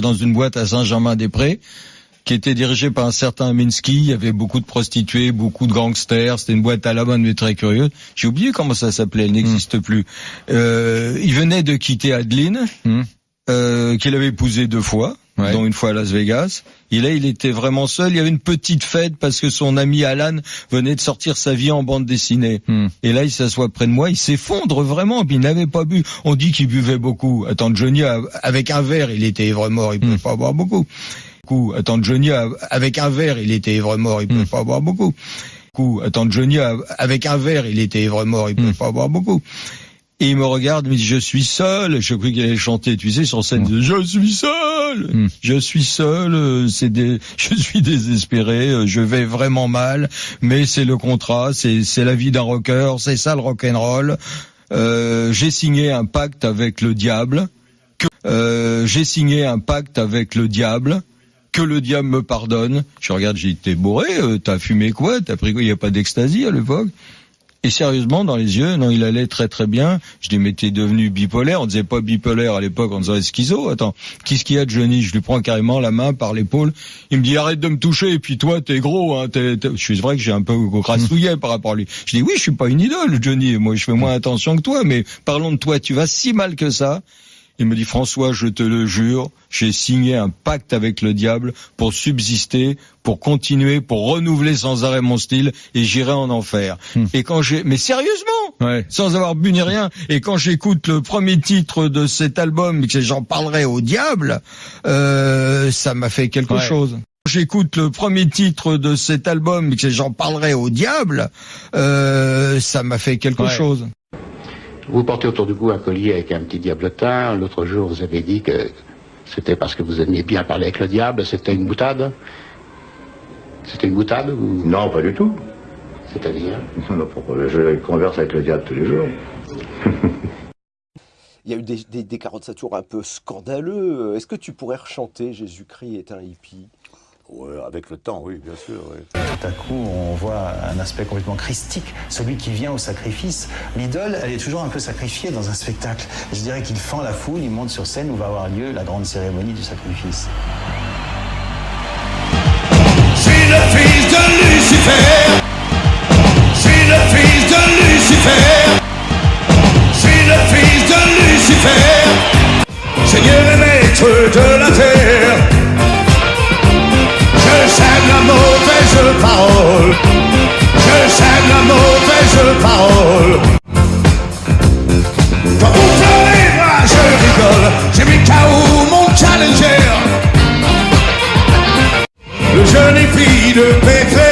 dans une boîte à Saint-Germain-des-Prés qui était dirigée par un certain Minsky. Il y avait beaucoup de prostituées, beaucoup de gangsters. C'était une boîte à la mode mais très curieuse. J'ai oublié comment ça s'appelait, elle n'existe plus. Il venait de quitter Adeline, qu'il avait épousé 2 fois, dont une fois à Las Vegas. Et là, il était vraiment seul. Il y avait une petite fête parce que son ami Alan venait de sortir sa vie en bande dessinée. Et là, il s'assoit près de moi. Il s'effondre vraiment. Puis il n'avait pas bu. On dit qu'il buvait beaucoup. Attends, Johnny, avec un verre, il était ivre mort. Il pouvait pas boire beaucoup. Attends, Johnny, avec un verre, il était ivre mort. Il pouvait pas boire beaucoup. Attends, Johnny, avec un verre, il était ivre mort. Il pouvait pas boire beaucoup. Et il me regarde, il me dit, je suis seul. Je crois qu'il allait chanter, tu sais, sur scène, je suis seul. Je suis seul, je suis désespéré, je vais vraiment mal, mais c'est le contrat, c'est la vie d'un rocker, c'est ça le rock'n'roll. J'ai signé un pacte avec le diable. J'ai signé un pacte avec le diable. Que le diable me pardonne. Je regarde, j'ai dit, t'es bourré, t'as fumé quoi, t'as pris quoi, il y a pas d'ecstasy à l'époque. Et sérieusement, dans les yeux, non, il allait très très bien. Je dis, mais t'es devenu bipolaire. On disait pas bipolaire à l'époque, on disait schizo. Attends, qu'est-ce qu'il y a de Johnny? Je lui prends carrément la main par l'épaule. Il me dit, arrête de me toucher. Et puis toi, t'es gros. Hein, Je suis vrai que j'ai un peu grassouillet par rapport à lui. Je dis, oui, je suis pas une idole, Johnny. Moi, je fais moins attention que toi. Mais parlons de toi. Tu vas si mal que ça. Il me dit, François, je te le jure, j'ai signé un pacte avec le diable pour subsister, pour continuer, pour renouveler sans arrêt mon style, et j'irai en enfer. Et quand mais sérieusement, sans avoir bu ni rien, et quand j'écoute le premier titre de cet album, que j'en parlerai au diable, ça m'a fait quelque chose. J'écoute le premier titre de cet album, que j'en parlerai au diable, ça m'a fait quelque chose. Vous portez autour du cou un collier avec un petit diablotin. L'autre jour, vous avez dit que c'était parce que vous aimiez bien parler avec le diable. C'était une boutade? C'était une boutade ou... Non, pas du tout. C'est-à-dire? Je converse avec le diable tous les jours. Il y a eu des carottes Saturne un peu scandaleux. Est-ce que tu pourrais rechanter Jésus-Christ est un hippie? Ouais, avec le temps, oui, bien sûr. Oui. Tout à coup, on voit un aspect complètement christique, celui qui vient au sacrifice. L'idole, elle est toujours un peu sacrifiée dans un spectacle. Je dirais qu'il fend la foule, il monte sur scène où va avoir lieu la grande cérémonie du sacrifice. Je suis le fils de Lucifer. Je suis le fils de Lucifer. Je suis le fils de Lucifer. Seigneur et maître de la terre. Je sème la mauvaise parole. Je sème la mauvaise parole. Quand vous pleurez, moi je rigole. J'ai mis KO mon challenger. Le jeune épi de Bethléem.